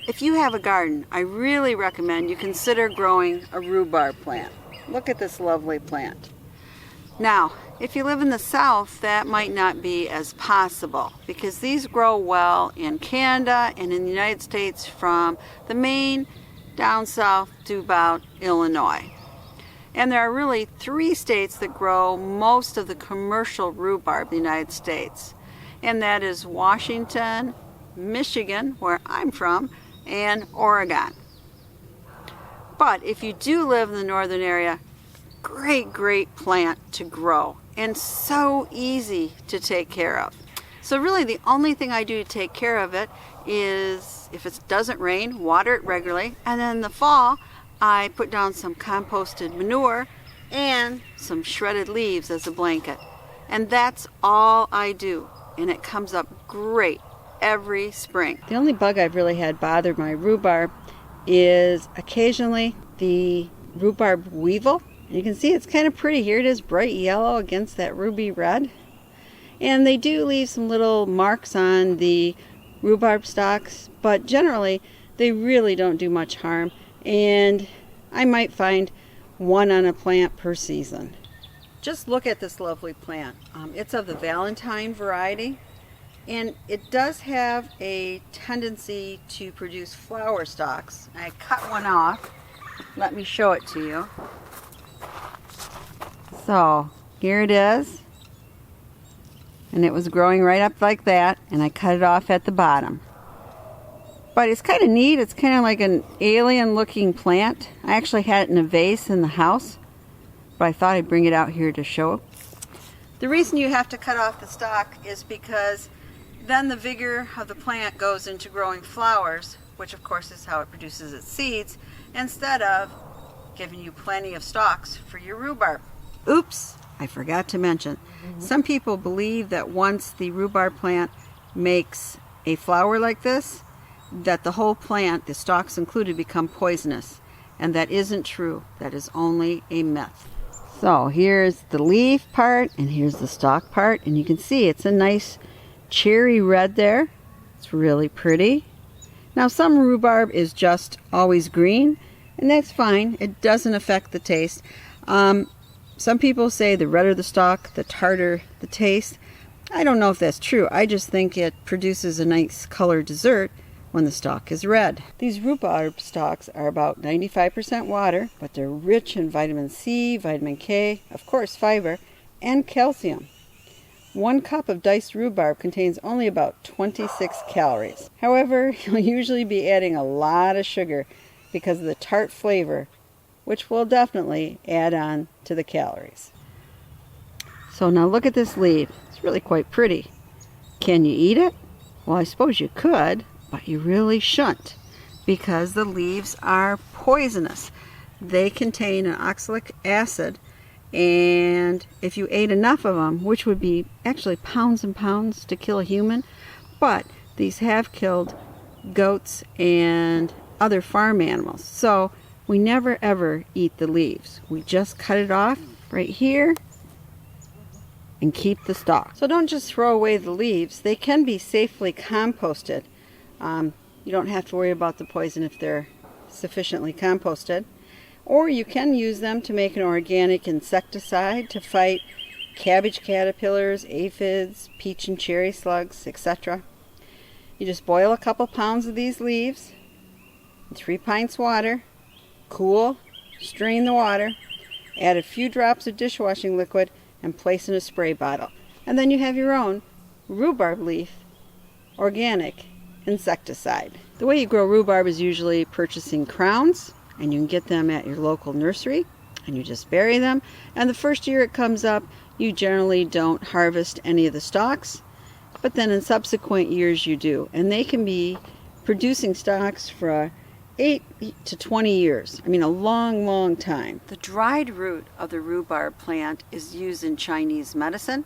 if you have a garden, I really recommend you consider growing a rhubarb plant. Look at this lovely plant. Now, if you live in the South, that might not be as possible because these grow well in Canada and in the United States from the Maine down south to about Illinois. And there are really 3 states that grow most of the commercial rhubarb in the United States. And that is Washington, Michigan, where I'm from, and Oregon. But if you do live in the northern area, great plant to grow and so easy to take care of. So really the only thing I do to take care of it is, if it doesn't rain, water it regularly, and then in the fall I put down some composted manure and some shredded leaves as a blanket. And that's all I do, and it comes up great every spring. The only bug I've really had bother my rhubarb is occasionally the rhubarb weevil. You can see it's kind of pretty. Here it is, bright yellow against that ruby red. And they do leave some little marks on the rhubarb stalks, but generally they really don't do much harm. And I might find one on a plant per season. Just look at this lovely plant. It's of the Valentine variety, and it does have a tendency to produce flower stalks. I cut one off. Let me show it to you. So here it is, and it was growing right up like that, and I cut it off at the bottom. But it's kind of neat. It's kind of like an alien looking plant. I actually had it in a vase in the house, but I thought I'd bring it out here to show. The reason you have to cut off the stalk is because then the vigor of the plant goes into growing flowers, which of course is how it produces its seeds, instead of giving you plenty of stalks for your rhubarb. Oops, I forgot to mention. Some people believe that once the rhubarb plant makes a flower like this, that the whole plant, the stalks included, become poisonous. And that isn't true. That is only a myth. So here's the leaf part, and here's the stalk part, and you can see it's a nice cherry red there. It's really pretty. Now some rhubarb is just always green, and that's fine. It doesn't affect the taste. Some people say the redder the stalk, the tartar the taste. I don't know if that's true. I just think it produces a nice colored dessert when the stalk is red. These rhubarb stalks are about 95% water, but they're rich in vitamin C, vitamin K, of course fiber, and calcium. 1 cup of diced rhubarb contains only about 26 calories. However, you'll usually be adding a lot of sugar because of the tart flavor, which will definitely add on to the calories. So now look at this leaf. It's really quite pretty. Can you eat it? Well, I suppose you could, but you really shouldn't, because the leaves are poisonous. They contain an oxalic acid, and if you ate enough of them, which would be actually pounds and pounds to kill a human, but these have killed goats and other farm animals. So we never ever eat the leaves. We just cut it off right here and keep the stalk. So don't just throw away the leaves. They can be safely composted. You don't have to worry about the poison if they're sufficiently composted. Or you can use them to make an organic insecticide to fight cabbage caterpillars, aphids, peach and cherry slugs, etc. You just boil a couple pounds of these leaves in 3 pints water, cool, strain the water, add a few drops of dishwashing liquid, and place in a spray bottle. And then you have your own rhubarb leaf organic insecticide. The way you grow rhubarb is usually purchasing crowns, and you can get them at your local nursery, and you just bury them. And the first year it comes up, you generally don't harvest any of the stalks, but then in subsequent years you do. And they can be producing stalks for 8 to 20 years. I mean, a long time. The dried root of the rhubarb plant is used in Chinese medicine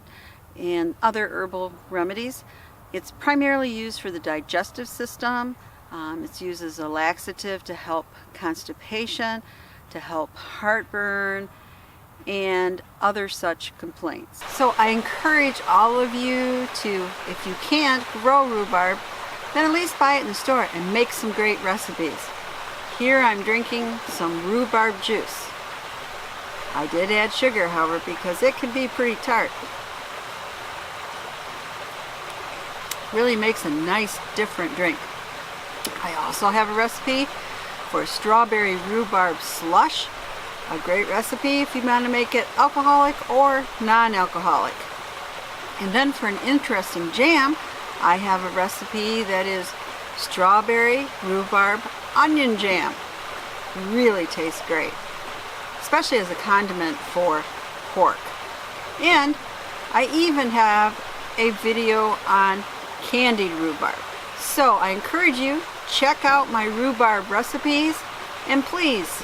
and other herbal remedies. It's primarily used for the digestive system. It's used as a laxative to help constipation, to help heartburn, and other such complaints. So I encourage all of you to, if you can't grow rhubarb, then at least buy it in the store and make some great recipes. Here I'm drinking some rhubarb juice. I did add sugar, however, because it can be pretty tart. Really makes a nice, different drink. I also have a recipe for strawberry rhubarb slush. A great recipe if you want to make it alcoholic or non-alcoholic. And then for an interesting jam, I have a recipe that is strawberry rhubarb onion jam. Really tastes great, especially as a condiment for pork. And I even have a video on candied rhubarb. So I encourage you, check out my rhubarb recipes, and please,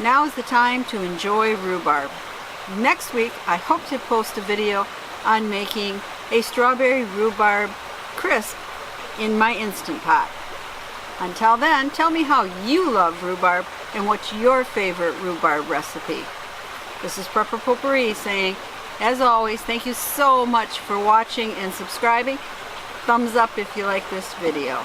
now is the time to enjoy rhubarb. Next week, I hope to post a video on making a strawberry rhubarb crisp in my Instant Pot. Until then, tell me how you love rhubarb and what's your favorite rhubarb recipe. This is Prepper Potpourri saying, as always, thank you so much for watching and subscribing. Thumbs up if you like this video.